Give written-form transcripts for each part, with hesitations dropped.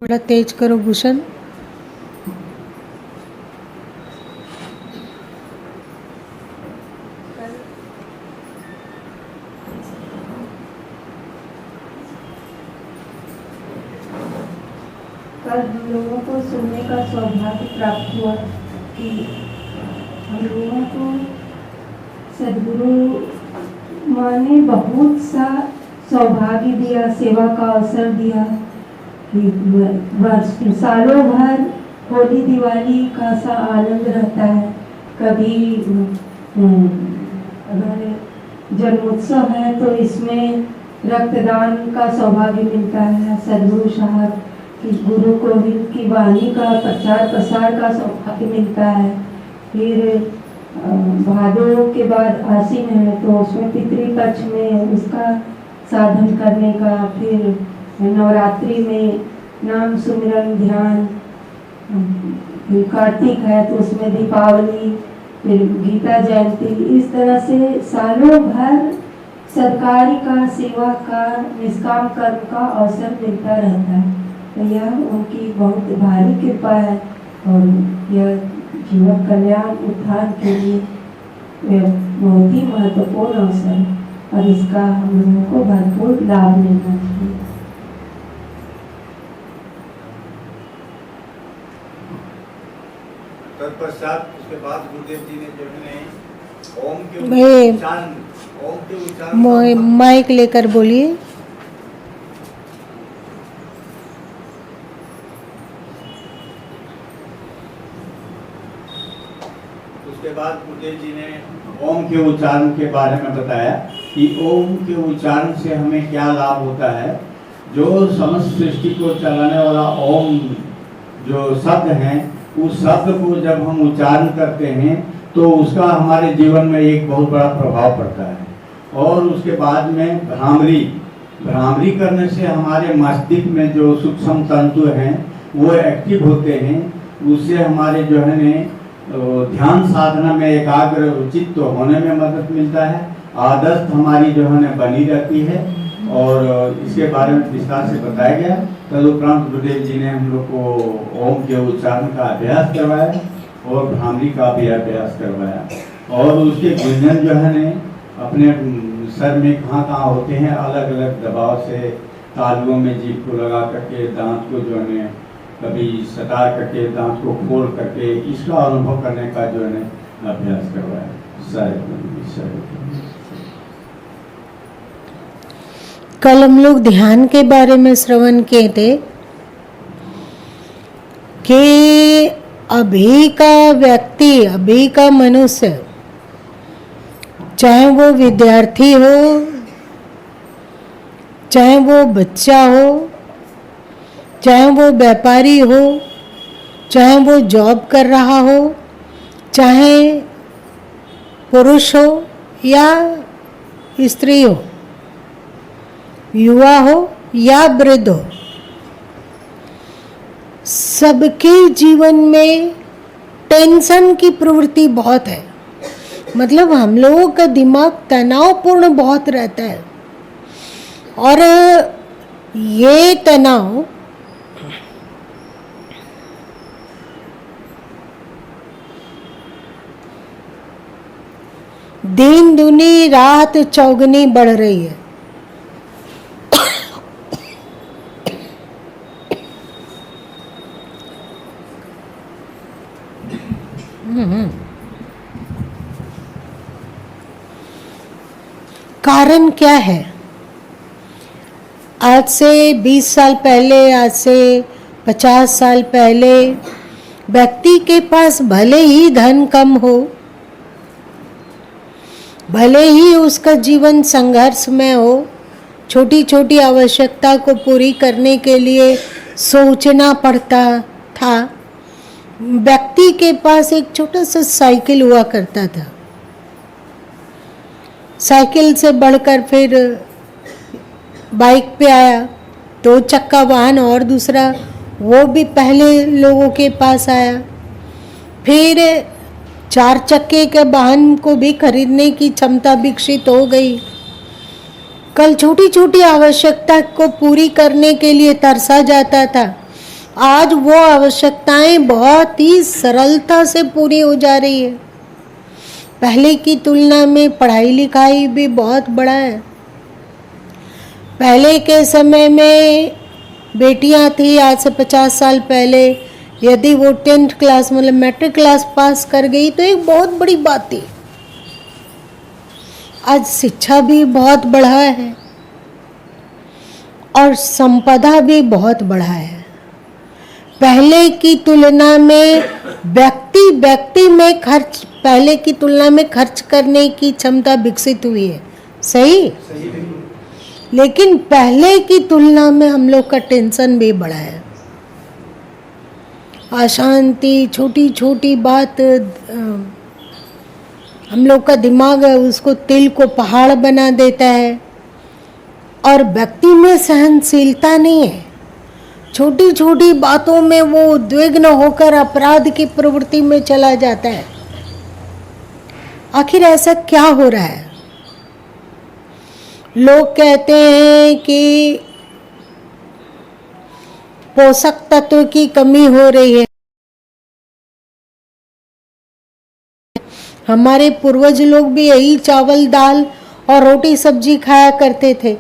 थोड़ा तेज करो भूषण। कल हम लोगों को सुनने का सौभाग्य प्राप्त हुआ कि हम लोगों को सद्गुरु माँ ने बहुत सा सौभाग्य दिया, सेवा का अवसर दिया कि सालों भर होली दिवाली का सा आनंद रहता है। कभी अगर जन्मोत्सव है तो इसमें रक्तदान का सौभाग्य मिलता है। सद्गुरु साहब की गुरु गोविंद की वाणी का प्रचार प्रसार का सौभाग्य मिलता है। फिर भादों के बाद आसीन है तो उसमें पितृपक्ष में उसका साधन करने का, फिर नवरात्रि में नाम सुमिरन ध्यान, फिर कार्तिक है तो उसमें दीपावली, फिर गीता जयंती, इस तरह से सालों भर सरकारी का सेवा का निष्काम कर्म का अवसर मिलता रहता है। तो यह उनकी बहुत भारी कृपा है और यह जीवन कल्याण उत्थान के लिए बहुत ही महत्वपूर्ण अवसर है और इसका हम लोगों को भरपूर लाभ मिलना चाहिए। तत्पश्चात उसके बाद गुरुदेव जी ने जो है ओम के उच्चारण माइक लेकर बोलिए। उसके बाद गुरुदेव जी ने ओम के उच्चारण के बारे में बताया कि ओम के उच्चारण से हमें क्या लाभ होता है। जो समस्त सृष्टि को चलाने वाला ओम जो शब्द है, उस शब्द को जब हम उच्चारण करते हैं तो उसका हमारे जीवन में एक बहुत बड़ा प्रभाव पड़ता है। और उसके बाद में भ्रामरी करने से हमारे मस्तिष्क में जो सूक्ष्म तंतु हैं वो एक्टिव होते हैं। उससे हमारे जो है ने ध्यान साधना में एकाग्र चित्त होने में मदद मिलता है। आदत हमारी जो है न बनी रहती है और इसके बारे में विस्तार से बताया गया। तदुपरांत गुरुदेव जी ने हम लोग को ओम के उच्चारण का अभ्यास करवाया और भ्रामरी का भी अभ्यास करवाया। और उसके गुंजन जो है न अपने सर में कहाँ होते हैं, अलग अलग दबाव से तालुओं में जीभ को लगा करके, दांत को जो है कभी सटा करके, दांत को खोल करके, इसका अनुभव करने का जो है अभ्यास करवाया। कल हम लोग ध्यान के बारे में श्रवण किए थे कि अभी का व्यक्ति, अभी का मनुष्य, चाहे वो विद्यार्थी हो, चाहे वो बच्चा हो, चाहे वो व्यापारी हो, चाहे वो जॉब कर रहा हो, चाहे पुरुष हो या स्त्री हो, युवा हो या वृद्ध हो, सबके जीवन में टेंशन की प्रवृत्ति बहुत है। मतलब हम लोगों का दिमाग तनावपूर्ण बहुत रहता है और ये तनाव दिन दुनी रात चौगुनी बढ़ रही है। कारण क्या है? आज से 20 साल पहले, आज से 50 साल पहले व्यक्ति के पास भले ही धन कम हो, भले ही उसका जीवन संघर्ष में हो, छोटी छोटी आवश्यकता को पूरी करने के लिए सोचना पड़ता था। व्यक्ति के पास एक छोटा सा साइकिल हुआ करता था। साइकिल से बढ़कर फिर बाइक पे आया, 2 चक्का वाहन और दूसरा वो भी पहले लोगों के पास आया। फिर 4 चक्के के वाहन को भी खरीदने की क्षमता विकसित हो गई। कल छोटी छोटी आवश्यकता को पूरी करने के लिए तरसा जाता था, आज वो आवश्यकताएं बहुत ही सरलता से पूरी हो जा रही है। पहले की तुलना में पढ़ाई लिखाई भी बहुत बढ़ा है। पहले के समय में बेटियां थी, आज से 50 साल पहले, यदि वो 10th क्लास मतलब मैट्रिक क्लास पास कर गई तो एक बहुत बड़ी बात थी। आज शिक्षा भी बहुत बढ़ा है और संपदा भी बहुत बढ़ा है। पहले की तुलना में व्यक्ति में खर्च, पहले की तुलना में खर्च करने की क्षमता विकसित हुई है, सही? लेकिन पहले की तुलना में हम लोग का टेंशन भी बढ़ा है। अशांति, छोटी छोटी बात, हम लोग का दिमाग है उसको तिल को पहाड़ बना देता है। और व्यक्ति में सहनशीलता नहीं है। छोटी छोटी बातों में वो उद्विग्न होकर अपराध की प्रवृत्ति में चला जाता है। आखिर ऐसा क्या हो रहा है? लोग कहते हैं कि पोषक तत्व की कमी हो रही है। हमारे पूर्वज लोग भी यही चावल दाल और रोटी सब्जी खाया करते थे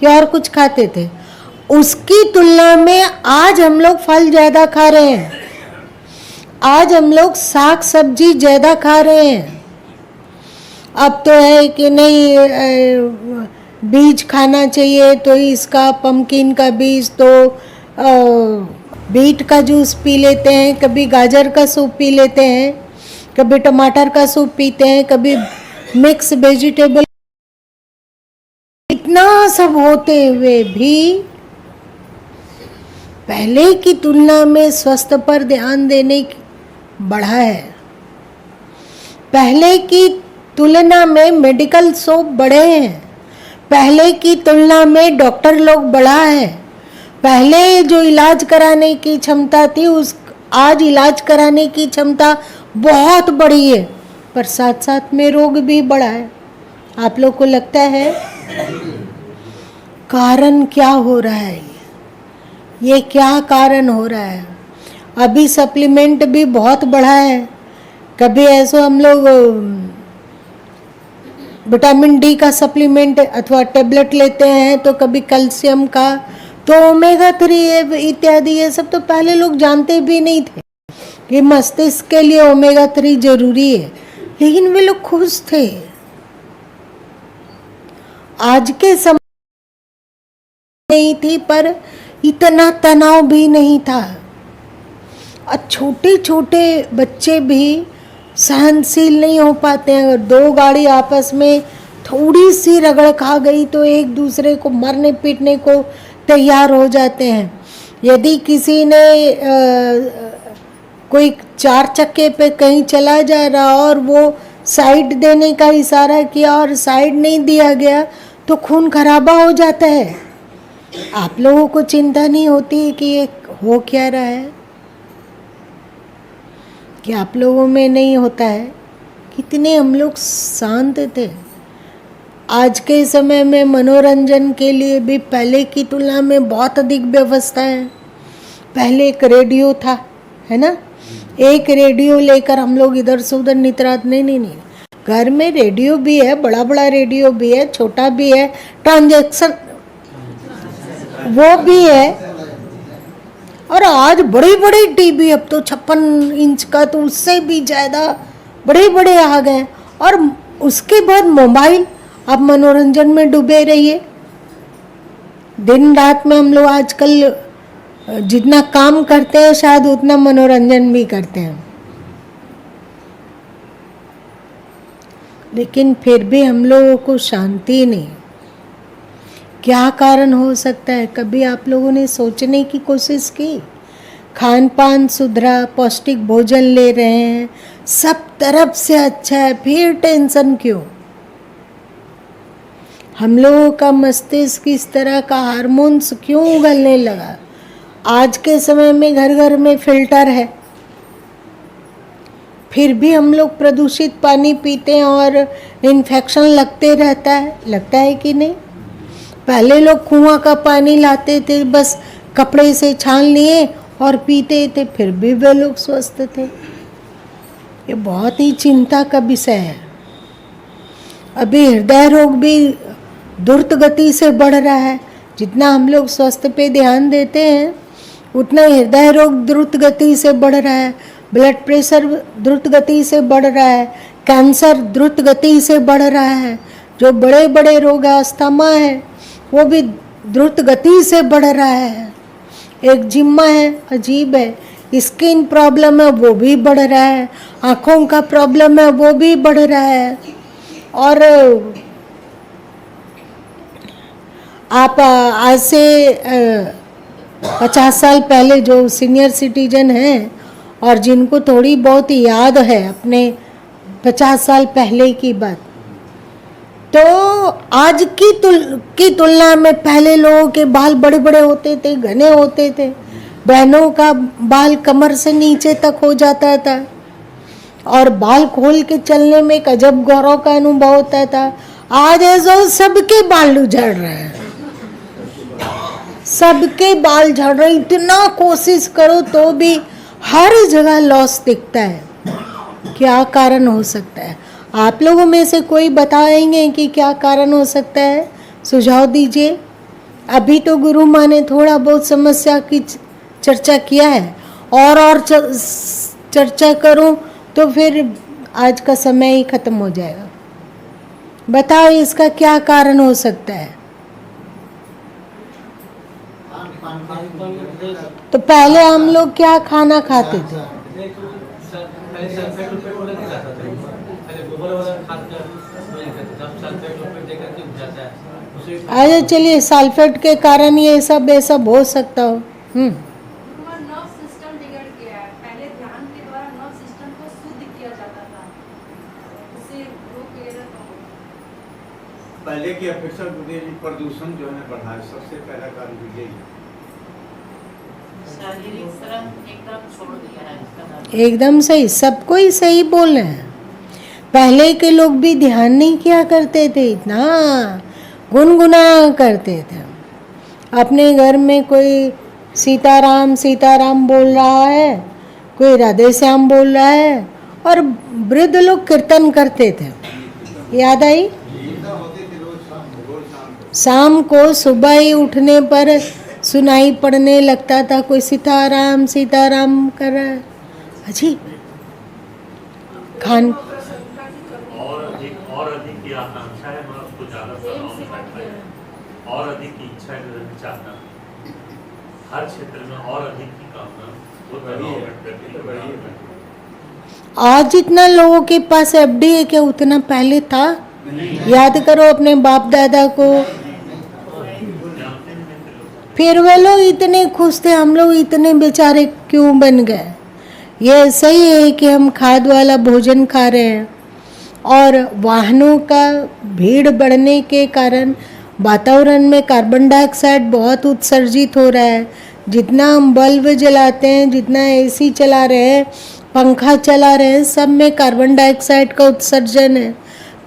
कि और कुछ खाते थे। उसकी तुलना में आज हम लोग फल ज़्यादा खा रहे हैं, आज हम लोग साग सब्जी ज़्यादा खा रहे हैं। अब तो है कि नहीं बीज खाना चाहिए, तो इसका पम्पकिन का बीज, तो बीट का जूस पी लेते हैं, कभी गाजर का सूप पी लेते हैं, कभी टमाटर का सूप पीते हैं, कभी मिक्स वेजिटेबल। इतना सब होते हुए भी पहले की तुलना में स्वास्थ्य पर ध्यान देने बढ़ा है। पहले की तुलना में मेडिकल शॉप बढ़े हैं। पहले की तुलना में डॉक्टर लोग बढ़ा है। पहले जो इलाज कराने की क्षमता थी उस आज इलाज कराने की क्षमता बहुत बड़ी है, पर साथ साथ में रोग भी बढ़ा है। आप लोग को लगता है कारण क्या हो रहा है? ये क्या कारण हो रहा है? अभी सप्लीमेंट भी बहुत बढ़ा है। कभी ऐसा हम लोग विटामिन डी का सप्लीमेंट अथवा टेबलेट लेते हैं, तो कभी कैल्शियम का, तो ओमेगा 3 इत्यादि, ये सब तो पहले लोग जानते भी नहीं थे कि मस्तिष्क के लिए ओमेगा 3 जरूरी है, लेकिन वे लोग खुश थे। आज के समय नहीं थी, पर इतना तनाव भी नहीं था। और छोटे छोटे बच्चे भी सहनशील नहीं हो पाते हैं। अगर दो गाड़ी आपस में थोड़ी सी रगड़ खा गई तो एक दूसरे को मारने पीटने को तैयार हो जाते हैं। यदि किसी ने कोई 4 चक्के पे कहीं चला जा रहा और वो साइड देने का इशारा किया और साइड नहीं दिया गया तो खून खराबा हो जाता है। आप लोगों को चिंता नहीं होती कि ये हो क्या रहा है? कि आप लोगों में नहीं होता है? कितने हम लोग शांत थे। आज के समय में मनोरंजन के लिए भी पहले की तुलना में बहुत अधिक व्यवस्था है। पहले एक रेडियो था, है ना? एक रेडियो लेकर हम लोग इधर से उधर नितरात नहीं। घर में रेडियो भी है, बड़ा बड़ा रेडियो भी है, छोटा भी है, ट्रांजैक्शन वो भी है। और आज बड़े बड़े टीवी, अब तो 56 इंच का, तो उससे भी ज़्यादा बड़े बड़े आ गए। और उसके बाद मोबाइल, अब मनोरंजन में डूबे रहिए। दिन रात में हम लोग आजकल जितना काम करते हैं शायद उतना मनोरंजन भी करते हैं, लेकिन फिर भी हम लोगों को शांति नहीं। क्या कारण हो सकता है? कभी आप लोगों ने सोचने की कोशिश की? खान पान सुधरा, पौष्टिक भोजन ले रहे हैं, सब तरफ से अच्छा है, फिर टेंशन क्यों? हम लोगों का मस्तिष्क इस तरह का हार्मोन्स क्यों उगलने लगा? आज के समय में घर घर में फिल्टर है, फिर भी हम लोग प्रदूषित पानी पीते हैं और इन्फेक्शन लगते रहता है। लगता है कि नहीं? पहले लोग कुआं का पानी लाते थे, बस कपड़े से छान लिए और पीते थे, फिर भी वे लोग स्वस्थ थे। ये बहुत ही चिंता का विषय है। अभी हृदय रोग भी द्रुत गति से बढ़ रहा है। जितना हम लोग स्वास्थ्य पे ध्यान देते हैं उतना हृदय रोग द्रुत गति से बढ़ रहा है, ब्लड प्रेशर द्रुत गति से बढ़ रहा है, कैंसर द्रुत गति से बढ़ रहा है, जो बड़े बड़े रोग है, अस्थमा है, वो भी द्रुत गति से बढ़ रहा है। एक जिम्मा है, अजीब है, स्किन प्रॉब्लम है, वो भी बढ़ रहा है, आँखों का प्रॉब्लम है, वो भी बढ़ रहा है। और आप आज से 50 साल पहले जो सीनियर सिटीजन हैं और जिनको थोड़ी बहुत याद है अपने 50 साल पहले की बात, तो आज की तुलना में पहले लोगों के बाल बड़े बड़े होते थे, घने होते थे। बहनों का बाल कमर से नीचे तक हो जाता था और बाल खोल के चलने में एक अजब गौरव का अनुभव होता था। आज ऐसा सबके बाल उझड़ रहे हैं, सबके बाल झड़ रहे। इतना कोशिश करो तो भी हर जगह लॉस दिखता है। क्या कारण हो सकता है? आप लोगों में से कोई बताएंगे कि क्या कारण हो सकता है? सुझाव दीजिए। अभी तो गुरु माँ ने थोड़ा बहुत समस्या की चर्चा किया है, और चर्चा करूं तो फिर आज का समय ही खत्म हो जाएगा। बताओ इसका क्या कारण हो सकता है? तो पहले हम लोग क्या खाना खाते थे? अच्छा चलिए, सल्फेट के कारण ये सब हो सकता हो। नर्व सिस्टम बिगड़ गया है। पहले ध्यान के द्वारा नर्व सिस्टम को शुद्ध किया जाता था, उससे रोग वगैरह कम होता। पहले की अपेक्षा प्रदूषण जो है बढ़ा है, सबसे पहला कारण भी यही है। शारीरिक श्रम एकदम छोड़ दिया है इसका। एकदम सही, सबको ही सही बोल रहे हैं। पहले के लोग भी ध्यान नहीं किया करते थे, इतना गुनगुना करते थे। अपने घर में कोई सीताराम सीताराम बोल रहा है, कोई राधे श्याम बोल रहा है, और वृद्ध लोग कीर्तन करते थे। याद आई? शाम को सुबह ही उठने पर सुनाई पड़ने लगता था कोई सीताराम सीताराम कर रहा है। अजीब खान और अधिक की आकांक्षा है, मैं उसको ज़्यादा सराहना करता है। और अधिक की इच्छा है, चाहना हर क्षेत्र में और अधिक की कामना वो बढ़ी है। आज जितना लोगों के पास एफडी है, क्या उतना पहले था? याद करो अपने बाप दादा को। फिर वे लोग इतने खुश थे, हम लोग इतने बेचारे क्यों बन गए? ये सही है कि हम खाद वाला भोजन खा रहे हैं, और वाहनों का भीड़ बढ़ने के कारण वातावरण में कार्बन डाइऑक्साइड बहुत उत्सर्जित हो रहा है। जितना हम बल्ब जलाते हैं, जितना एसी चला रहे हैं, पंखा चला रहे हैं, सब में कार्बन डाइऑक्साइड का उत्सर्जन है।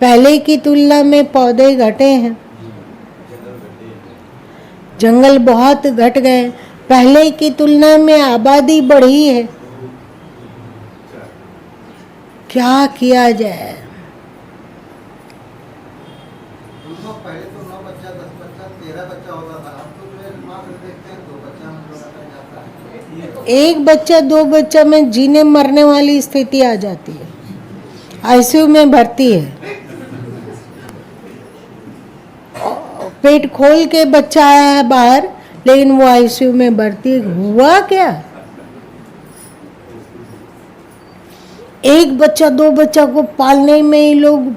पहले की तुलना में पौधे घटे हैं, जंगल बहुत घट गए। पहले की तुलना में आबादी बढ़ी है। क्या किया जाए? पहले तो 9 बच्चा 10 बच्चा 13 बच्चा होता था। अब तो जो है मात्र देखते हैं 2 बच्चा हम लोग का जाता है। एक बच्चा 2 बच्चा में जीने मरने वाली स्थिति आ जाती है, आईसीयू में भर्ती है। पेट खोल के बच्चा आया है बाहर, लेकिन वो आईसीयू में भर्ती हुआ। क्या एक बच्चा 2 बच्चा को पालने में ही लोग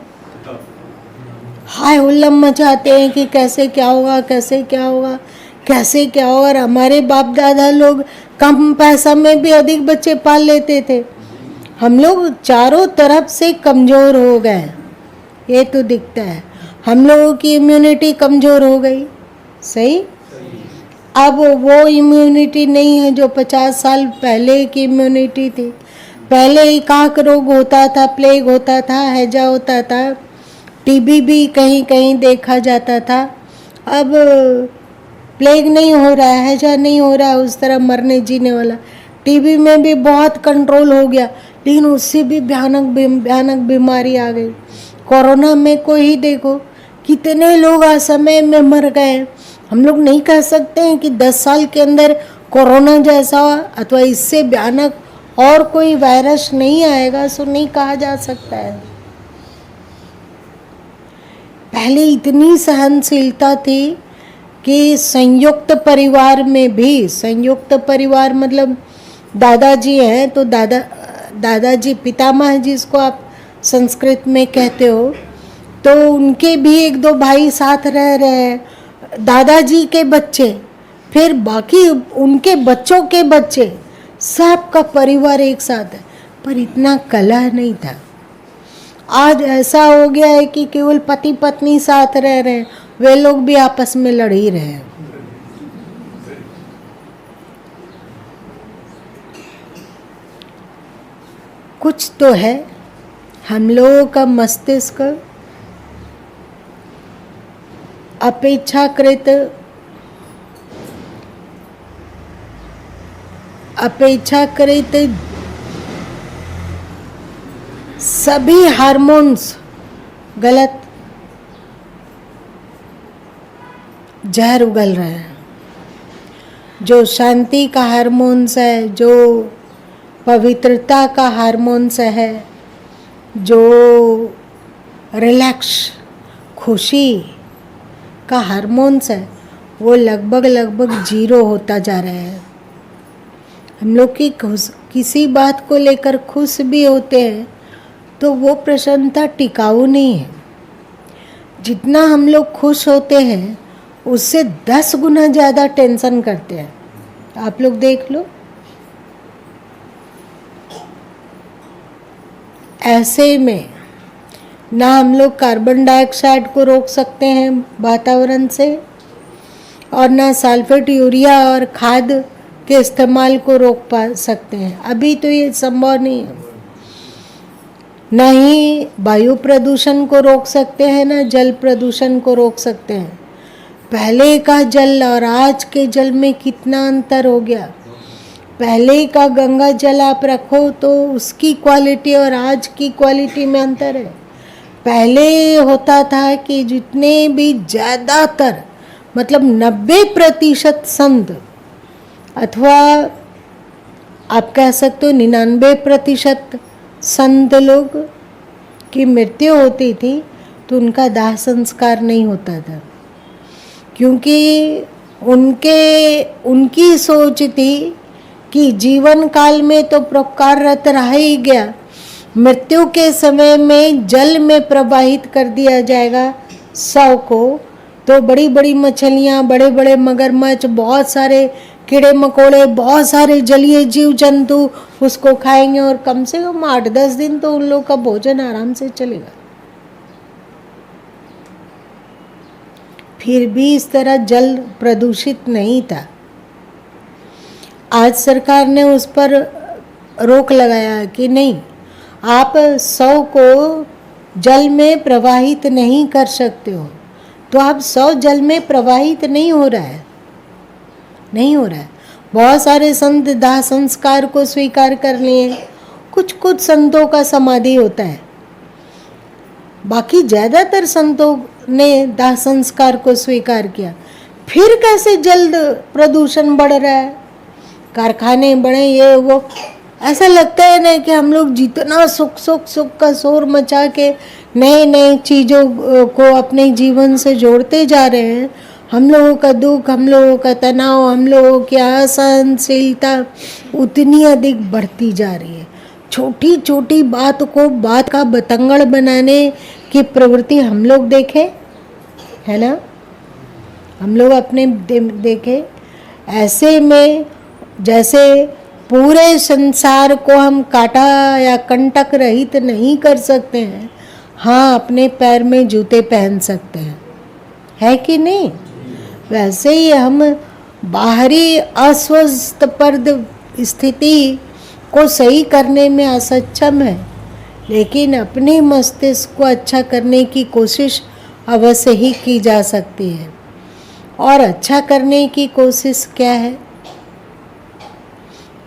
हाय हुल्लम मचाते हैं कि कैसे क्या होगा, कैसे क्या होगा, कैसे क्या होगा। और हमारे बाप दादा लोग कम पैसा में भी अधिक बच्चे पाल लेते थे। हम लोग चारों तरफ से कमज़ोर हो गए, ये तो दिखता है। हम लोगों की इम्यूनिटी कमज़ोर हो गई। सही? अब वो इम्यूनिटी नहीं है जो 50 साल पहले की इम्यूनिटी थी। पहले ही काक रोग होता था, प्लेग होता था, हैजा होता था, टीबी भी कहीं कहीं देखा जाता था। अब प्लेग नहीं हो रहा है, हैजा नहीं हो रहा है उस तरह मरने जीने वाला। टीबी में भी बहुत कंट्रोल हो गया, लेकिन उससे भी भयानक बीमारी आ गई। कोरोना में को ही देखो, कितने लोग असमय में मर गए। हम लोग नहीं कह सकते हैं कि 10 साल के अंदर कोरोना जैसा अथवा इससे भयानक और कोई वायरस नहीं आएगा, सो नहीं कहा जा सकता है। पहले इतनी सहनशीलता थी कि संयुक्त परिवार में भी, संयुक्त परिवार मतलब दादाजी हैं तो दादाजी पितामह जिसको आप संस्कृत में कहते हो, तो उनके भी 1-2 भाई साथ रह रहे हैं, दादाजी के बच्चे, फिर बाकी उनके बच्चों के बच्चे, सबका परिवार एक साथ है। पर इतना कलह नहीं था। आज ऐसा हो गया है कि केवल पति पत्नी साथ रह रहे हैं, वे लोग भी आपस में लड़ ही रहे हैं। कुछ तो है, हम लोगों का मस्तिष्क अपेक्षाकृत सभी हार्मोन्स गलत जहर उगल रहे हैं। जो शांति का हार्मोन्स है, जो पवित्रता का हार्मोन्स है, जो रिलैक्स खुशी का हार्मोन्स है, वो लगभग 0 होता जा रहा है। हम लोग की किसी बात को लेकर खुश भी होते हैं तो वो प्रसन्नता टिकाऊ नहीं है। जितना हम लोग खुश होते हैं उससे 10 गुना ज़्यादा टेंशन करते हैं। आप लोग देख लो। ऐसे में ना हम लोग कार्बन डाइऑक्साइड को रोक सकते हैं वातावरण से, और ना सल्फेट यूरिया और खाद के इस्तेमाल को रोक पा सकते हैं। अभी तो ये संभव नहीं है। न ही वायु प्रदूषण को रोक सकते हैं, ना जल प्रदूषण को रोक सकते हैं। पहले का जल और आज के जल में कितना अंतर हो गया। पहले का गंगा जल आप रखो तो उसकी क्वालिटी और आज की क्वालिटी में अंतर है। पहले होता था कि जितने भी ज़्यादातर मतलब 90% संत, अथवा आप कह सकते हो 99% संत लोग की मृत्यु होती थी तो उनका दाह संस्कार नहीं होता था, क्योंकि उनकी सोच थी कि जीवन काल में तो परोपकाररत रहा ही गया, मृत्यु के समय में जल में प्रवाहित कर दिया जाएगा शव को, तो बड़ी बड़ी मछलियाँ, बड़े बड़े मगरमच्छ, बहुत सारे कीड़े मकोड़े, बहुत सारे जलीय जीव जंतु उसको खाएंगे और कम से कम 8-10 दिन तो उन लोगों का भोजन आराम से चलेगा। फिर भी इस तरह जल प्रदूषित नहीं था। आज सरकार ने उस पर रोक लगाया कि नहीं, आप शव को जल में प्रवाहित नहीं कर सकते हो। तो अब शव जल में प्रवाहित नहीं हो रहा है। बहुत सारे संत दाह संस्कार को स्वीकार कर लिए, कुछ संतों का समाधि होता है, बाकी ज़्यादातर संतों ने दाह संस्कार को स्वीकार किया। फिर कैसे जल प्रदूषण बढ़ रहा है, कारखाने बढ़े, ये वो। ऐसा लगता है ना कि हम लोग जितना सुख का शोर मचा के नए चीज़ों को अपने जीवन से जोड़ते जा रहे हैं, हम लोगों का दुख, हम लोगों का तनाव, हम लोगों की असहनशीलता उतनी अधिक बढ़ती जा रही है। छोटी छोटी बात को बात का बतंगड़ बनाने की प्रवृत्ति हम लोग देखें, है ना, हम लोग अपने देखें। ऐसे में जैसे पूरे संसार को हम कांटा या कंटक रहित नहीं कर सकते हैं, हाँ अपने पैर में जूते पहन सकते हैं, है कि नहीं। वैसे ही हम बाहरी अस्वस्थप्रद स्थिति को सही करने में असक्षम है, लेकिन अपने मस्तिष्क को अच्छा करने की कोशिश अवश्य ही की जा सकती है। और अच्छा करने की कोशिश क्या है?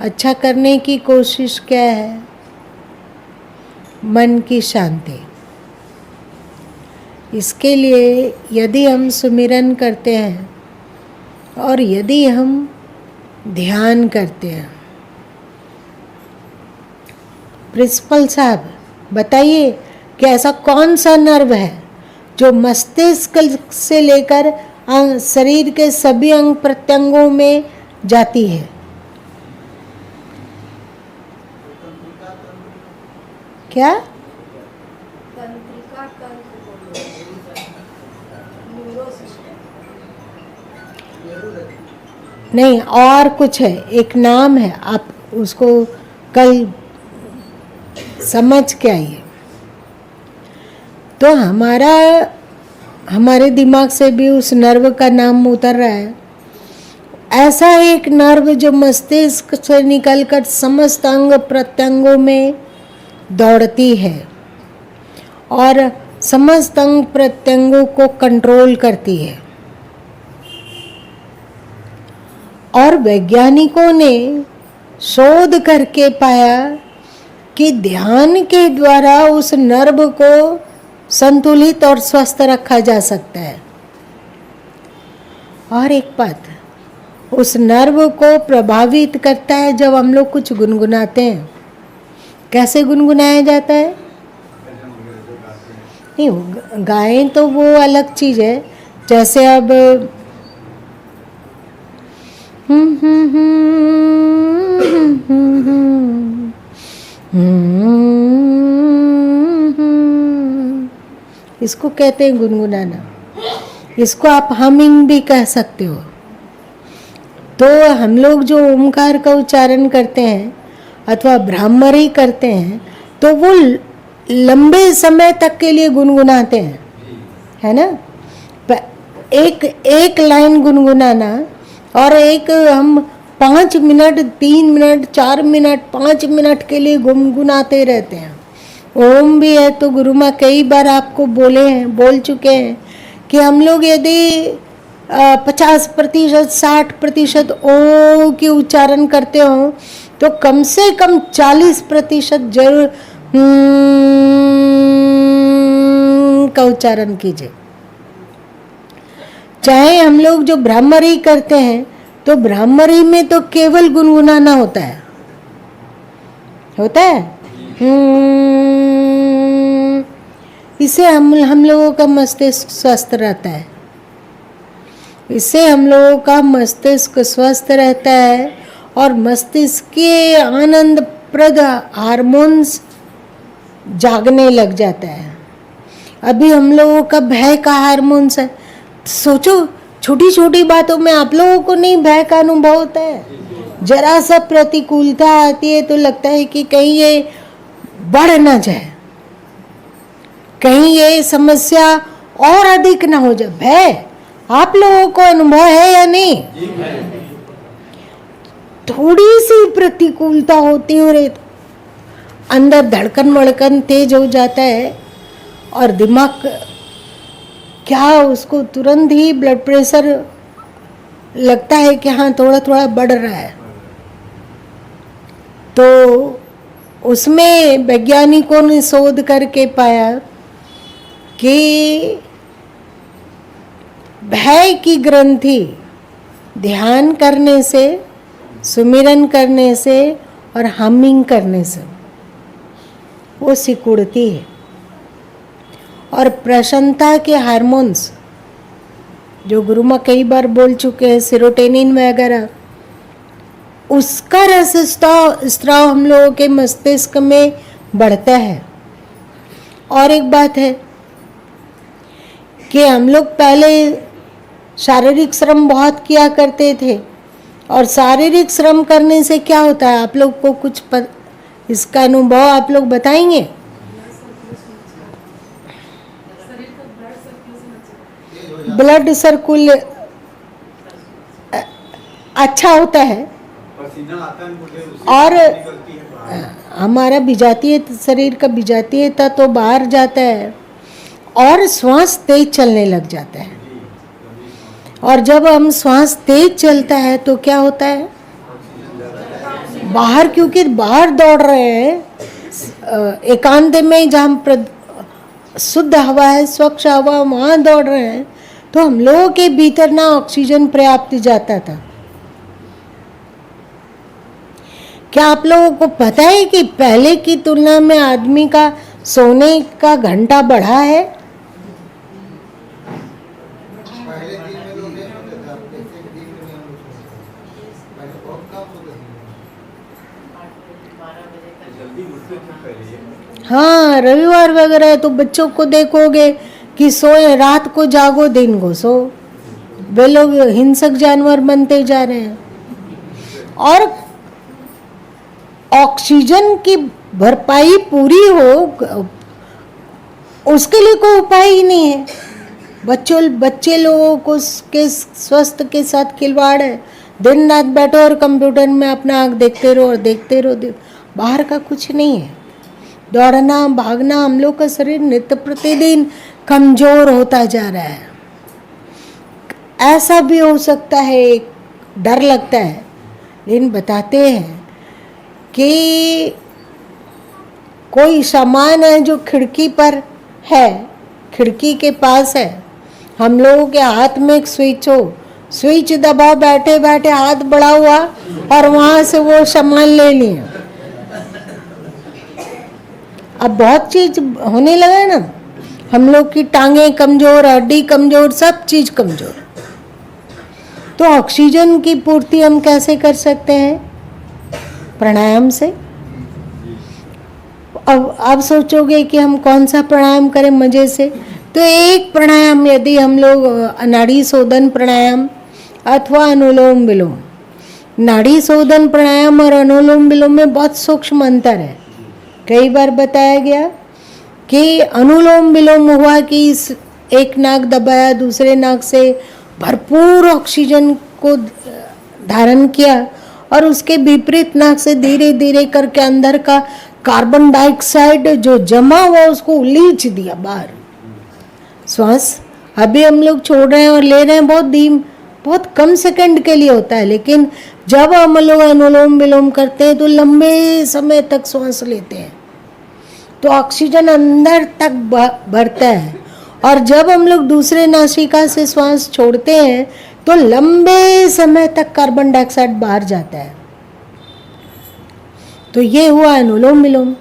अच्छा करने की कोशिश क्या है? मन की शांति। इसके लिए यदि हम सुमिरन करते हैं और यदि हम ध्यान करते हैं, प्रिंसिपल साहब बताइए कि ऐसा कौन सा नर्व है जो मस्तिष्क से लेकर शरीर के सभी अंग प्रत्यंगों में जाती है? क्या? तंत्रिका तंत्र न्यूरो सिस्टम। नहीं, और कुछ है, एक नाम है, आप उसको कल समझ के आइए। तो हमारे दिमाग से भी उस नर्व का नाम उतर रहा है। ऐसा एक नर्व जो मस्तिष्क से निकलकर समस्त अंग प्रत्यंगों में दौड़ती है और समस्त अंग प्रत्यंगों को कंट्रोल करती है। और वैज्ञानिकों ने शोध करके पाया कि ध्यान के द्वारा उस नर्व को संतुलित और स्वस्थ रखा जा सकता है। और एक बात, उस नर्व को प्रभावित करता है जब हम लोग कुछ गुनगुनाते हैं। कैसे गुनगुनाया जाता है? नहीं, गाएं तो वो अलग चीज है। जैसे अब इसको कहते हैं गुनगुनाना। इसको आप हमिंग भी कह सकते हो। तो हम लोग जो ओमकार का उच्चारण करते हैं अथवा भ्रामरी करते हैं तो वो लंबे समय तक के लिए गुनगुनाते हैं, है ना? एक लाइन गुनगुनाना और एक हम 5 मिनट, 3 मिनट, 4 मिनट, 5 मिनट के लिए गुनगुनाते रहते हैं। ओम भी है तो गुरु माँ कई बार आपको बोल चुके हैं कि हम लोग यदि 50%, 60% ओ के उच्चारण करते हो तो कम से कम 40% जरूर का उच्चारण कीजिए। चाहे हम लोग जो भ्रामरी करते हैं तो भ्रामरी में तो केवल गुनगुनाना होता है इससे हम लोगों का मस्तिष्क स्वस्थ रहता है। इससे हम लोगों का मस्तिष्क स्वस्थ रहता है और मस्तिष्क के आनंदप्रद हार्मोन्स जागने लग जाता है। अभी हम लोगों का भय का हार्मोन्स है। सोचो, छोटी छोटी बातों में आप लोगों को नहीं भय का अनुभव होता है? जरा सा प्रतिकूलता आती है तो लगता है कि कहीं ये बढ़ ना जाए, कहीं ये समस्या और अधिक ना हो जाए। भय आप लोगों को अनुभव है या नहीं? थोड़ी सी प्रतिकूलता होती है और अंदर धड़कन वड़कन तेज हो जाता है और दिमाग क्या, उसको तुरंत ही ब्लड प्रेशर लगता है कि हाँ थोड़ा थोड़ा बढ़ रहा है। तो उसमें वैज्ञानिकों ने शोध करके पाया कि भय की ग्रंथि ध्यान करने से, सुमिरन करने से और हमिंग करने से वो सिकुड़ती है। और प्रसन्नता के हार्मोन्स जो गुरु माँ कई बार बोल चुके हैं, सेरोटोनिन वगैरह, उसका रस स्त्राव हम लोगों के मस्तिष्क में बढ़ता है। और एक बात है कि हम लोग पहले शारीरिक श्रम बहुत किया करते थे और शारीरिक श्रम करने से क्या होता है, आप लोग को कुछ इसका अनुभव आप लोग बताएंगे? ब्लड सर्कुल अच्छा होता है और हमारा विजातीय शरीर का विजातीय तत्व बाहर जाता है और श्वास तेज चलने लग जाता है। और जब हम श्वास तेज चलता है तो क्या होता है, बाहर, क्योंकि बाहर दौड़ रहे हैं एकांत में जहाँ शुद्ध हवा है, स्वच्छ हवा, वहाँ दौड़ रहे हैं, तो हम लोगों के भीतर ना ऑक्सीजन पर्याप्त जाता था। क्या आप लोगों को पता है कि पहले की तुलना में आदमी का सोने का घंटा बढ़ा है? पहले दिन में लोग नहीं सोते थे, अब देखते हैं दिन में नहीं हम लोग सोते थे। पहले बहुत कम सोते थे। जल्दी उठते थे पहले। हाँ, रविवार वगैरह है तो बच्चों को देखोगे कि सोए, रात को जागो दिन को सो। वे लोग हिंसक जानवर बनते जा रहे हैं। और ऑक्सीजन की भरपाई पूरी हो, उसके लिए कोई उपाय ही नहीं है। बच्चे लोगों को के स्वास्थ्य के साथ खिलवाड़ है। दिन रात बैठो और कंप्यूटर में अपना आँख देखते रहो और देखते रहो, बाहर का कुछ नहीं है। दौड़ना भागना, हम लोग का शरीर नित्य प्रतिदिन कमजोर होता जा रहा है। ऐसा भी हो सकता है, डर लगता है, लेकिन बताते हैं कि कोई सामान है जो खिड़की पर है, खिड़की के पास है, हम लोगों के हाथ में एक स्विच हो, स्विच दबाओ, बैठे बैठे हाथ बढ़ा हुआ और वहां से वो सामान ले लिया। अब बहुत चीज होने लगा है ना, हम लोग की टांगे कमजोर, हड्डी कमजोर, सब चीज कमजोर। तो ऑक्सीजन की पूर्ति हम कैसे कर सकते हैं? प्राणायाम से। अब आप सोचोगे कि हम कौन सा प्राणायाम करें मजे से, तो एक प्राणायाम यदि हम लोग नाड़ी शोधन प्राणायाम अथवा अनुलोम विलोम, नाड़ी शोधन प्राणायाम और अनुलोम विलोम में बहुत सूक्ष्म अंतर है। कई बार बताया गया कि अनुलोम विलोम हुआ कि एक नाक दबाया, दूसरे नाक से भरपूर ऑक्सीजन को धारण किया और उसके विपरीत नाक से धीरे धीरे करके अंदर का कार्बन डाइऑक्साइड जो जमा हुआ उसको उलीच दिया बाहर। श्वास अभी हम लोग छोड़ रहे हैं और ले रहे हैं, बहुत कम सेकंड के लिए होता है, लेकिन जब हम लोग अनुलोम विलोम करते हैं तो लंबे समय तक श्वास लेते हैं, तो ऑक्सीजन अंदर तक भरता है। और जब हम लोग दूसरे नासिका से श्वास छोड़ते हैं तो लंबे समय तक कार्बन डाइऑक्साइड बाहर जाता है। तो ये हुआ अनुलोम विलोम।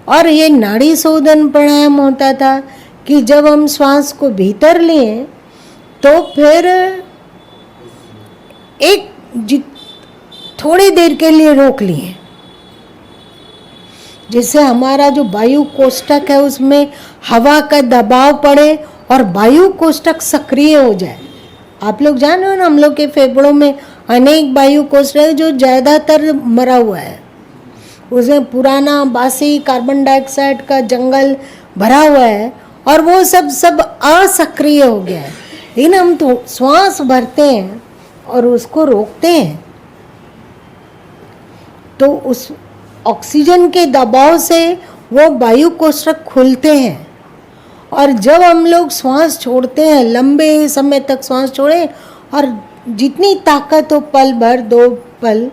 और ये नाड़ी शोधन प्राणायाम होता था कि जब हम श्वास को भीतर लें तो फिर थोड़ी देर के लिए रोक लिए, जिससे हमारा जो वायु कोष्ठक है उसमें हवा का दबाव पड़े और वायु कोष्ठक सक्रिय हो जाए। आप लोग जान रहे हो ना, हम लोग के फेफड़ों में अनेक वायु कोष्ठक है जो ज़्यादातर मरा हुआ है, उसमें पुराना बासी कार्बन डाइऑक्साइड का जंगल भरा हुआ है और वो सब असक्रिय हो गया है। लेकिन हम तो श्वास भरते हैं और उसको रोकते हैं तो उस ऑक्सीजन के दबाव से वो वायु कोष्ठक खुलते हैं। और जब हम लोग श्वास छोड़ते हैं, लंबे समय तक श्वास छोड़ें और जितनी ताकत हो, पल भर, 2 पल,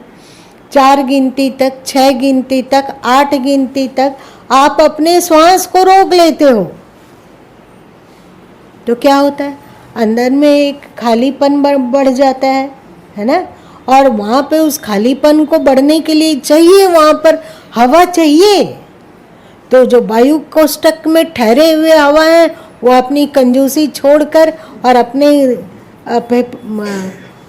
4 गिनती तक, 6 गिनती तक, 8 गिनती तक आप अपने श्वास को रोक लेते हो, तो क्या होता है, अंदर में एक खालीपन बढ़ जाता है ना। और वहाँ पे उस खालीपन को बढ़ने के लिए चाहिए, वहाँ पर हवा चाहिए। तो जो वायु कोष्ठक में ठहरे हुए हवा है वो अपनी कंजूसी छोड़कर और अपने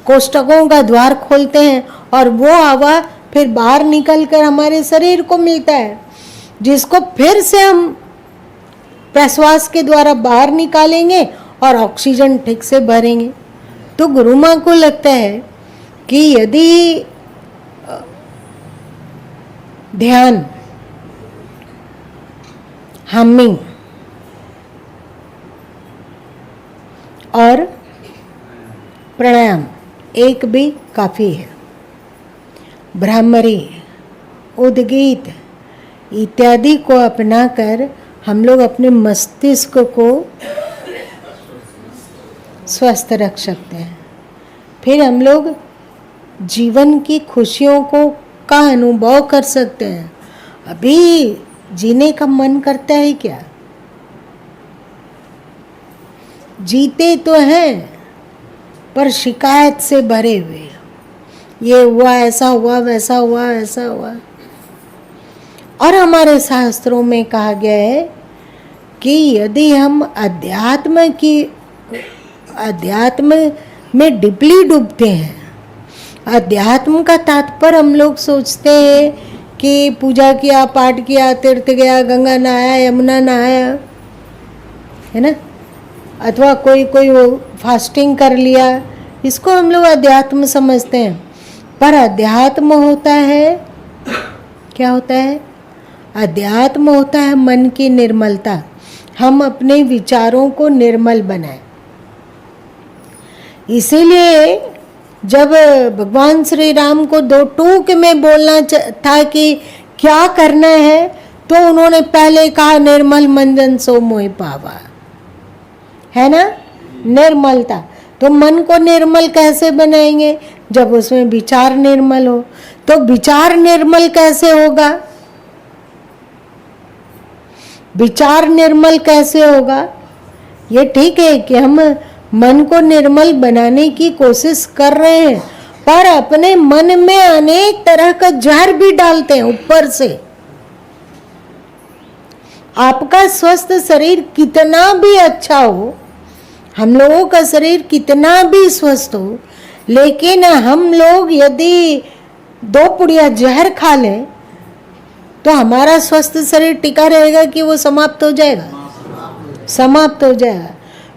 कोष्ठकों का द्वार खोलते हैं और वो हवा फिर बाहर निकलकर हमारे शरीर को मिलता है, जिसको फिर से हम प्रश्वास के द्वारा बाहर निकालेंगे और ऑक्सीजन ठीक से भरेंगे। तो गुरु माँ को लगता है कि यदि ध्यान, हमिंग और प्राणायाम एक भी काफ़ी है, भ्रामरी, उद्गीत इत्यादि को अपनाकर हम लोग अपने मस्तिष्क को स्वस्थ रख सकते हैं। फिर हम लोग जीवन की खुशियों को का अनुभव कर सकते हैं। अभी जीने का मन करता है क्या? जीते तो हैं पर शिकायत से भरे हुए, ये हुआ, ऐसा हुआ, वैसा हुआ, ऐसा हुआ। और हमारे शास्त्रों में कहा गया है कि यदि हम अध्यात्म में डीपली डूबते हैं, अध्यात्म का तात्पर्य हम लोग सोचते हैं कि पूजा किया, पाठ किया, तीर्थ गया, गंगा नहाया, यमुना नहाया, है ना, अथवा कोई वो फास्टिंग कर लिया, इसको हम लोग अध्यात्म समझते हैं। पर अध्यात्म होता है, क्या होता है? अध्यात्म होता है मन की निर्मलता। हम अपने विचारों को निर्मल बनाएं। इसीलिए जब भगवान श्री राम को 2 टूक में बोलना था कि क्या करना है, तो उन्होंने पहले कहा निर्मल मंजन सो मोहि पावा, है ना, निर्मलता। तो मन को निर्मल कैसे बनाएंगे? जब उसमें विचार निर्मल हो। तो विचार निर्मल कैसे होगा? विचार निर्मल कैसे होगा? ये ठीक है कि हम मन को निर्मल बनाने की कोशिश कर रहे हैं, पर अपने मन में अनेक तरह का जहर भी डालते हैं ऊपर से। आपका स्वस्थ शरीर कितना भी अच्छा हो, हम लोगों का शरीर कितना भी स्वस्थ हो, लेकिन हम लोग यदि 2 पुड़िया जहर खा लें तो हमारा स्वस्थ शरीर टिका रहेगा कि वो समाप्त हो जाएगा? समाप्त हो जाएगा।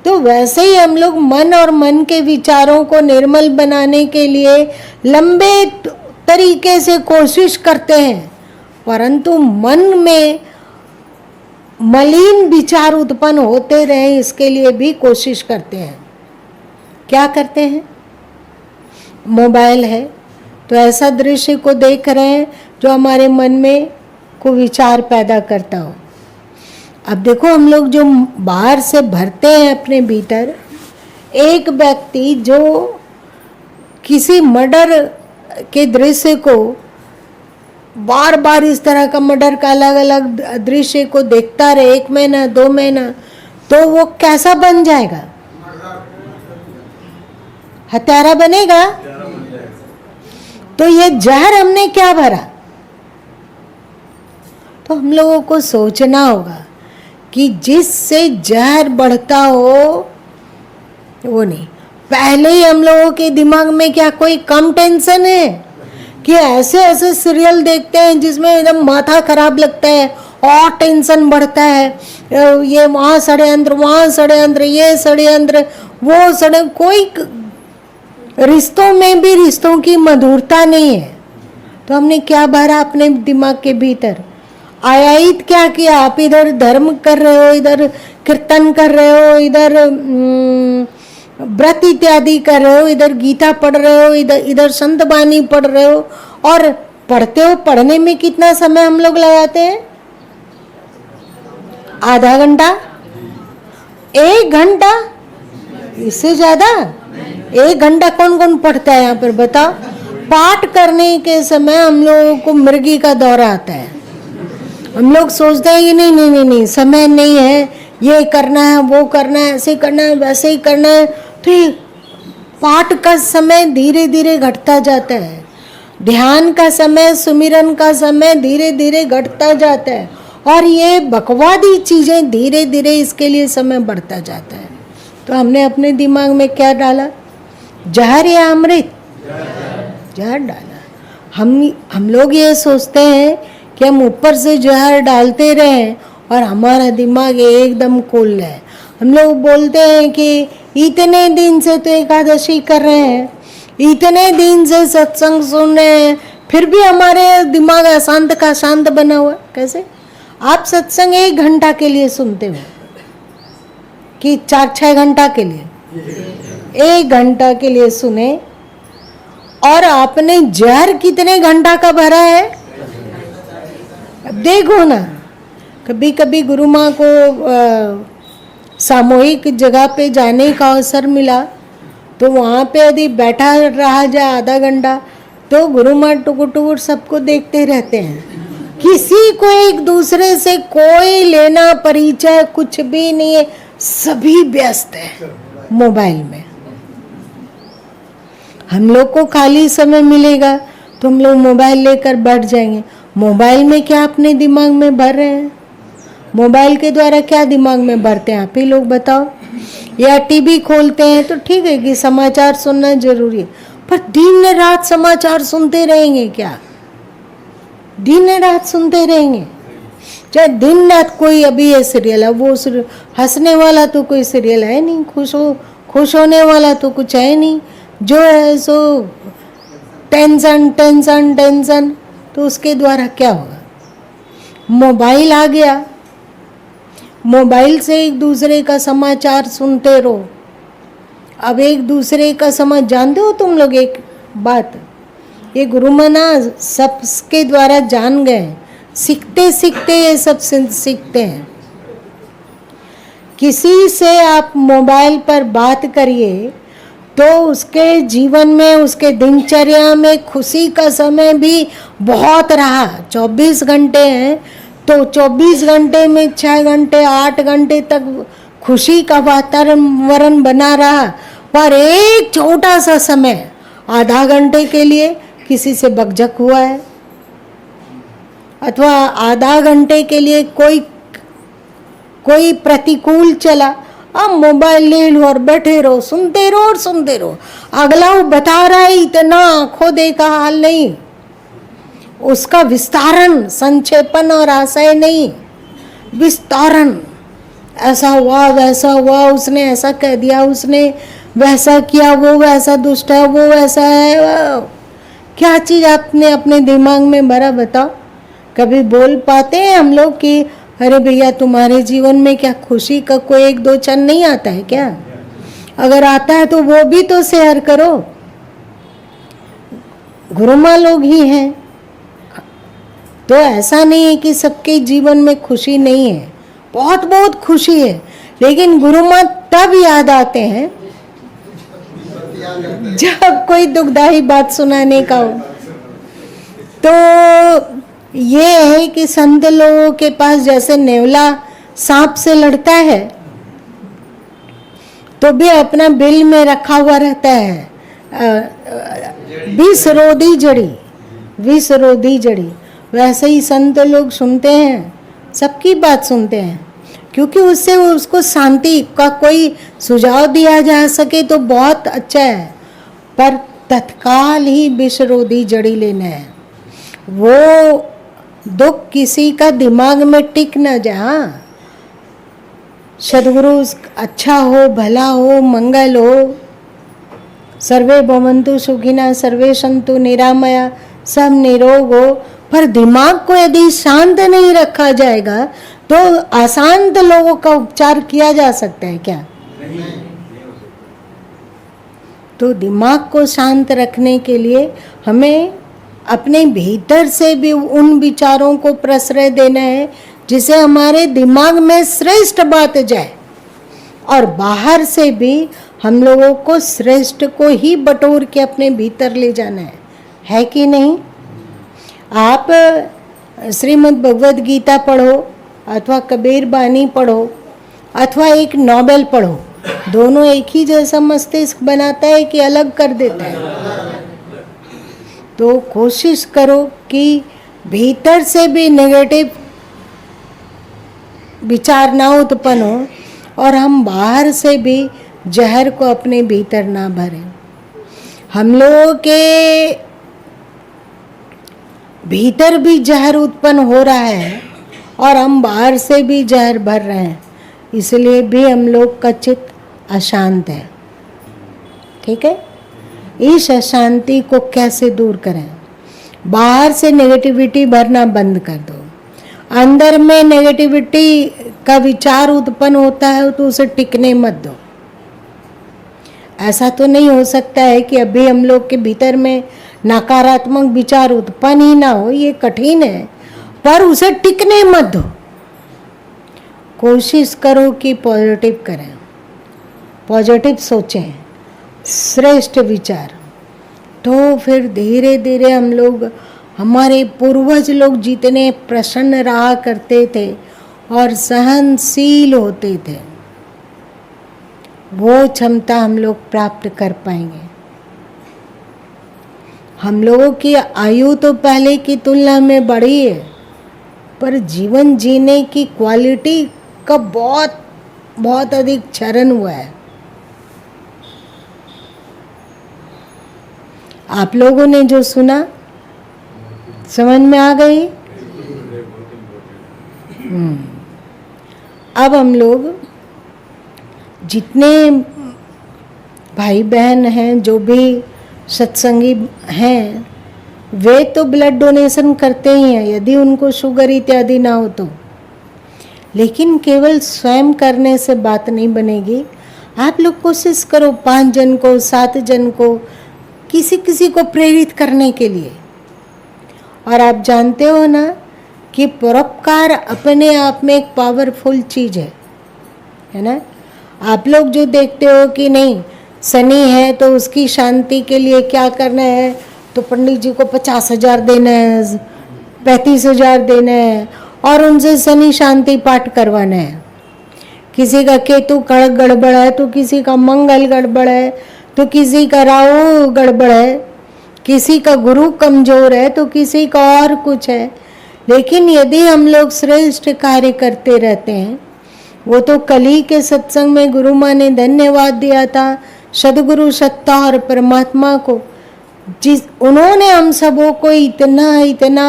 तो वैसे ही हम लोग मन और मन के विचारों को निर्मल बनाने के लिए लंबे तरीके से कोशिश करते हैं, परंतु मन में मलिन विचार उत्पन्न होते रहे इसके लिए भी कोशिश करते हैं। क्या करते हैं? मोबाइल है तो ऐसा दृश्य को देख रहे हैं जो हमारे मन में को विचार पैदा करता हो। अब देखो, हम लोग जो बाहर से भरते हैं अपने भीतर, एक व्यक्ति जो किसी मर्डर के दृश्य को बार बार इस तरह का मर्डर का अलग अलग दृश्य को देखता रहे 1 महीना 2 महीना, तो वो कैसा बन जाएगा? हत्यारा बनेगा। तो ये जहर हमने क्या भरा? तो हम लोगों को सोचना होगा कि जिससे जहर बढ़ता हो वो नहीं। पहले ही हम लोगों के दिमाग में क्या कोई कम टेंशन है कि ऐसे ऐसे सीरियल देखते हैं जिसमें एकदम माथा खराब लगता है और टेंशन बढ़ता है, ये वहाँ षड्यंत्र, वहाँ षड्यंत्र, ये षड्यंत्र, वो षड्यंत्र। कोई रिश्तों में भी रिश्तों की मधुरता नहीं है। तो हमने क्या भरा अपने दिमाग के भीतर? आयात क्या किया? आप इधर धर्म कर रहे हो, इधर कीर्तन कर रहे हो, इधर व्रत इत्यादि कर रहे हो, इधर गीता पढ़ रहे हो, इधर संत बानी पढ़ रहे हो, और पढ़ते हो। पढ़ने में कितना समय हम लोग लगाते हैं? आधा घंटा, 1 घंटा, इससे ज्यादा? 1 घंटा कौन कौन पढ़ता है यहाँ पर बताओ? पाठ करने के समय हम लोगों को मृगी का दौरा आता है। हम लोग सोचते हैं कि नहीं समय नहीं है, ये करना है, वो करना है, ऐसे करना है, वैसे ही करना है। तो पाठ का समय धीरे धीरे घटता जाता है, ध्यान का समय, सुमिरन का समय धीरे धीरे घटता जाता है, और ये बकवादी चीजें धीरे धीरे इसके लिए समय बढ़ता जाता है। तो हमने अपने दिमाग में क्या डाला? जहर या अमृत? जहर डाला। हम लोग ये सोचते हैं कि हम ऊपर से जहर डालते रहें और हमारा दिमाग एकदम कूल है। हम लोग बोलते हैं कि इतने दिन से तो एकादशी कर रहे हैं, इतने दिन से सत्संग सुन रहे हैं, फिर भी हमारे दिमाग अशांत का शांत बना हुआ। कैसे? आप सत्संग 1 घंटा के लिए सुनते हो कि 4-6 घंटा के लिए? 1 घंटा के लिए सुने, और आपने जहर कितने घंटा का भरा है? अब देखो ना, कभी कभी गुरु माँ को सामूहिक जगह पे जाने का अवसर मिला तो वहाँ पे यदि बैठा रहा जाए आधा घंटा तो गुरु माँ टुकुर टुकुर सबको देखते रहते हैं। किसी को एक दूसरे से कोई लेना परिचय कुछ भी नहीं है, सभी व्यस्त है मोबाइल में। हम लोग को खाली समय मिलेगा तो हम लोग मोबाइल लेकर बैठ जाएंगे। मोबाइल में क्या अपने दिमाग में भर रहे हैं? मोबाइल के द्वारा क्या दिमाग में भरते हैं, आप ही लोग बताओ। या टीवी खोलते हैं तो ठीक है कि समाचार सुनना जरूरी है, पर दिन रात समाचार सुनते रहेंगे क्या? दिन रात सुनते रहेंगे? चाहे दिन रात कोई अभी ये सीरियल है, वो हंसने वाला तो कोई सीरियल है नहीं, खुश होने वाला तो कुछ है नहीं। जो है सो टेंशन टेंशन टेंशन, तो उसके द्वारा क्या होगा? मोबाइल आ गया, मोबाइल से एक दूसरे का समाचार सुनते रहो। अब एक दूसरे का समझ जानते हो तुम लोग? एक बात ये गुरु मना सबके द्वारा जान गए, सीखते सीखते ये सब सीखते हैं। किसी से आप मोबाइल पर बात करिए तो उसके जीवन में, उसके दिनचर्या में खुशी का समय भी बहुत रहा। 24 घंटे हैं तो 24 घंटे में 6 घंटे 8 घंटे तक खुशी का वातावरण बना रहा, पर एक छोटा सा समय आधा घंटे के लिए किसी से बकझक हुआ है, अथवा आधा घंटे के लिए कोई प्रतिकूल चला, अब मोबाइल ले लो और बैठे रहो, सुनते रहो और सुनते रहो। अगला वो बता रहा है इतना आंखों देखा हाल नहीं, उसका विस्तारण, संक्षेपण और आशय नहीं, विस्तारण। ऐसा हुआ वैसा हुआ, उसने ऐसा कह दिया, उसने वैसा किया, वो वैसा दुष्ट है, वो वैसा है। क्या चीज आपने अपने दिमाग में भरा बताओ? कभी बोल पाते हैं हम लोग कि अरे भैया तुम्हारे जीवन में क्या खुशी का कोई एक दो क्षण नहीं आता है क्या? अगर आता है तो वो भी तो शेयर करो। गुरुमा लोग ही हैं तो ऐसा नहीं है कि सबके जीवन में खुशी नहीं है, बहुत बहुत खुशी है, लेकिन गुरुमा तब याद आते हैं जब कोई दुखदाई बात सुनाने का हो। तो ये है कि संत लोगों के पास जैसे नेवला सांप से लड़ता है तो भी अपना बिल में रखा हुआ रहता है विषरोधी जड़ी। वैसे ही संत लोग सुनते हैं, सबकी बात सुनते हैं, क्योंकि उससे उसको शांति का कोई सुझाव दिया जा सके तो बहुत अच्छा है, पर तत्काल ही विषरोधी जड़ी लेना है। वो दुख किसी का दिमाग में टिक न जाए। सद्गुरु अच्छा हो, भला हो, मंगल हो, सर्वे भवन्तु सुखिनः, सर्वे सन्तु निरामया, सब निरोग हो, पर दिमाग को यदि शांत नहीं रखा जाएगा तो अशांत लोगों का उपचार किया जा सकता है क्या? तो दिमाग को शांत रखने के लिए हमें अपने भीतर से भी उन विचारों को प्रश्रय देना है जिसे हमारे दिमाग में श्रेष्ठ बात जाए, और बाहर से भी हम लोगों को श्रेष्ठ को ही बटोर के अपने भीतर ले जाना है कि नहीं? आप श्रीमद् भगवद गीता पढ़ो अथवा कबीर बानी पढ़ो अथवा एक नॉवेल पढ़ो, दोनों एक ही जैसा मस्तिष्क बनाता है कि अलग कर देता है? तो कोशिश करो कि भीतर से भी नेगेटिव विचार ना उत्पन्न हो और हम बाहर से भी जहर को अपने भीतर ना भरें। हम लोगों के भीतर भी जहर उत्पन्न हो रहा है और हम बाहर से भी जहर भर रहे हैं, इसलिए भी हम लोग का चित्त अशांत है। ठीक है, इस अशांति को कैसे दूर करें? बाहर से नेगेटिविटी भरना बंद कर दो। अंदर में नेगेटिविटी का विचार उत्पन्न होता है तो उसे टिकने मत दो। ऐसा तो नहीं हो सकता है कि अभी हम लोग के भीतर में नकारात्मक विचार उत्पन्न ही ना हो, ये कठिन है, पर उसे टिकने मत दो। कोशिश करो कि पॉजिटिव करें, पॉजिटिव सोचें, श्रेष्ठ विचार, तो फिर धीरे धीरे हम लोग, हमारे पूर्वज लोग जितने प्रसन्न रहा करते थे और सहनशील होते थे, वो क्षमता हम लोग प्राप्त कर पाएंगे। हम लोगों की आयु तो पहले की तुलना में बढ़ी है, पर जीवन जीने की क्वालिटी का बहुत बहुत अधिक क्षरण हुआ है। आप लोगों ने जो सुना समझ में आ गई? अब हम लोग जितने भाई बहन हैं, जो भी सत्संगी हैं, वे तो ब्लड डोनेशन करते ही हैं यदि उनको शुगर इत्यादि ना हो तो। लेकिन केवल स्वयं करने से बात नहीं बनेगी। आप लोग कोशिश करो 5 जन को, 7 जन को, किसी किसी को प्रेरित करने के लिए। और आप जानते हो ना कि परोपकार अपने आप में एक पावरफुल चीज़ है ना। आप लोग जो देखते हो कि नहीं शनि है तो उसकी शांति के लिए क्या करना है, तो पंडित जी को 50,000 देना है, 35,000 देना है और उनसे शनि शांति पाठ करवाना है। किसी का केतु कड़क गड़बड़ है तो किसी का मंगल गड़बड़ है तो किसी का राहु गड़बड़ है, किसी का गुरु कमजोर है तो किसी का और कुछ है। लेकिन यदि हम लोग श्रेष्ठ कार्य करते रहते हैं, वो तो कल ही के सत्संग में गुरु माँ ने धन्यवाद दिया था सदगुरु सत्ता और परमात्मा को, जिस उन्होंने हम सबों को इतना इतना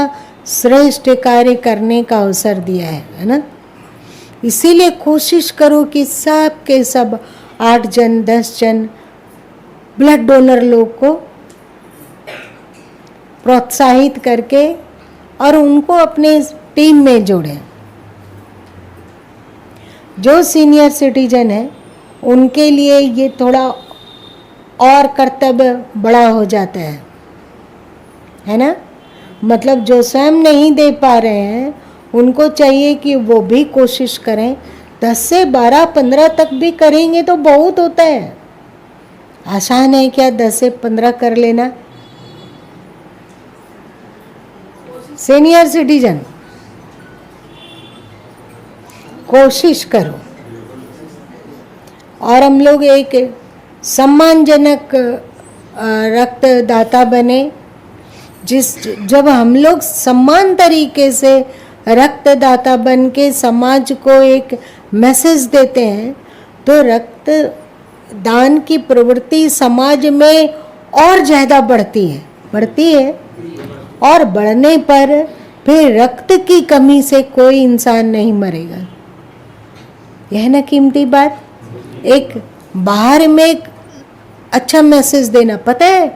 श्रेष्ठ कार्य करने का अवसर दिया है ना। इसीलिए कोशिश करो कि सब के सब 8 जन 10 जन ब्लड डोनर लोग को प्रोत्साहित करके और उनको अपने टीम में जोड़ें। जो सीनियर सिटीजन है उनके लिए ये थोड़ा और कर्तव्य बड़ा हो जाता है ना। मतलब जो स्वयं नहीं दे पा रहे हैं उनको चाहिए कि वो भी कोशिश करें। 10 से 12 15 तक भी करेंगे तो बहुत होता है। आसान है क्या 10 से 15 कर लेना? सीनियर सिटीजन कोशिश करो। और हम लोग एक सम्मानजनक रक्तदाता बने। जब हम लोग सम्मान तरीके से रक्तदाता बन के समाज को एक मैसेज देते हैं तो रक्तदान की प्रवृत्ति समाज में और ज़्यादा बढ़ती है और बढ़ने पर फिर रक्त की कमी से कोई इंसान नहीं मरेगा। यह ना कीमती बात। एक बाहर में एक अच्छा मैसेज देना। पता है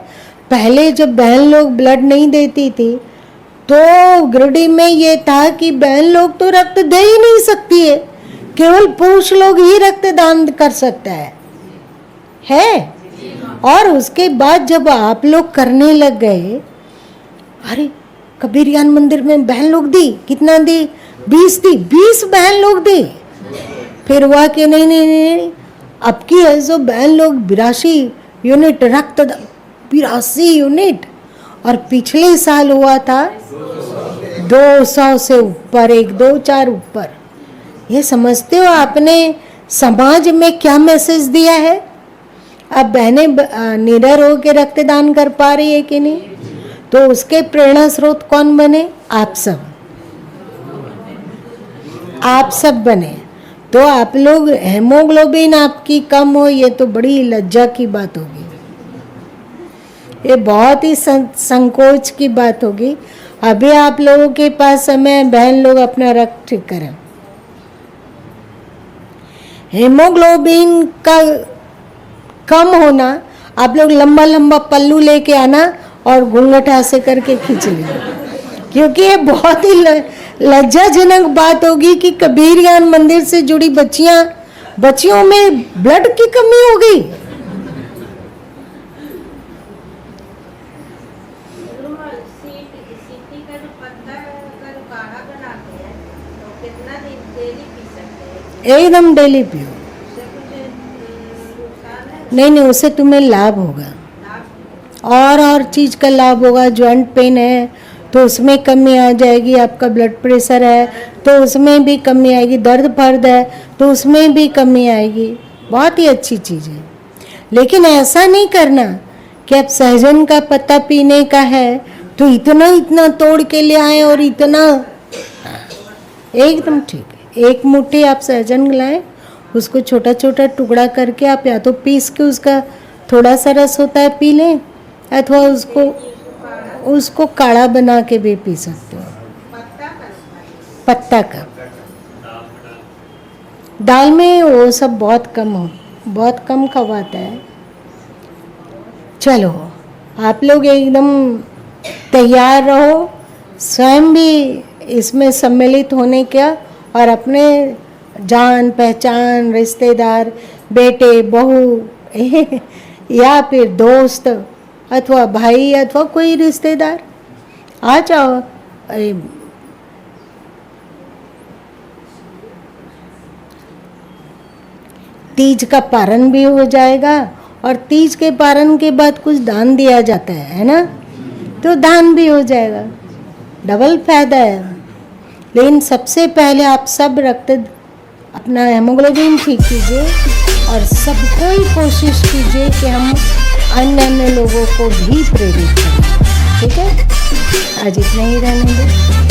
पहले जब बहन लोग ब्लड नहीं देती थी तो गिरडी में ये था कि बहन लोग तो रक्त दे ही नहीं सकती है, केवल पुरुष लोग ही रक्तदान कर सकता है। और उसके बाद जब आप लोग करने लग गए, अरे कबीरयान मंदिर में बहन लोग दी, कितना दी? 20 दी, 20 बहन लोग दी। फिर हुआ कि नहीं अब की है जो बहन लोग 82 यूनिट रक्त, 82 यूनिट। और पिछले साल हुआ था 200 से ऊपर, 1 2 4 ऊपर। ये समझते हो आपने समाज में क्या मैसेज दिया है? अब बहनें निडर हो के रक्तदान कर पा रही है कि नहीं? तो उसके प्रेरणा स्रोत कौन बने? आप सब बने। तो आप लोग हेमोग्लोबिन आपकी कम हो ये तो बड़ी लज्जा की बात होगी, ये बहुत ही संकोच की बात होगी। अभी आप लोगों के पास समय, बहन लोग अपना रक्त ठीक करें। हेमोग्लोबिन का कम होना, आप लोग लंबा लंबा पल्लू लेके आना और घूंघट ऐसे करके खींच लेना, क्योंकि ये बहुत ही लज्जाजनक बात होगी कि कबीरयान मंदिर से जुड़ी बच्चियों में ब्लड की कमी हो गई। सीटी का जो पत्ता का जो काढ़ा बनाते हैं तो कितना दिन डेली पी सकते हैं? एकदम डेली पियो। उससे कुछ नुकसान है? नहीं नहीं, उससे तुम्हें लाभ होगा, और चीज़ का लाभ होगा। जॉइंट पेन है तो उसमें कमी आ जाएगी, आपका ब्लड प्रेशर है तो उसमें भी कमी आएगी, दर्द फर्द है तो उसमें भी कमी आएगी। बहुत ही अच्छी चीज़ है। लेकिन ऐसा नहीं करना कि अब सहजन का पत्ता पीने का है तो इतना इतना तोड़ के ले आए और इतना, एकदम ठीक है। एक मुट्ठी आप सहजन लाएं, उसको छोटा छोटा टुकड़ा करके आप या तो पीस के उसका थोड़ा सा रस होता है पी लें, अथवा उसको काढ़ा बना के भी पी सकते हो। पत्ता का दाल में वो सब बहुत कम खवाता है। चलो आप लोग एकदम तैयार रहो, स्वयं भी इसमें सम्मिलित होने का, और अपने जान पहचान रिश्तेदार, बेटे बहू या फिर दोस्त अथवा भाई अथवा कोई रिश्तेदार आ जाओ। तीज का पारण भी हो जाएगा, और तीज के पारण के बाद कुछ दान दिया जाता है ना, तो दान भी हो जाएगा, डबल फायदा है। लेकिन सबसे पहले आप सब अपना हेमोग्लोबिन ठीक कीजिए, और सबको ही कोशिश कीजिए कि हम अन्य लोगों को भी प्रेरित करें। ठीक है, आज इतना ही रहने दें।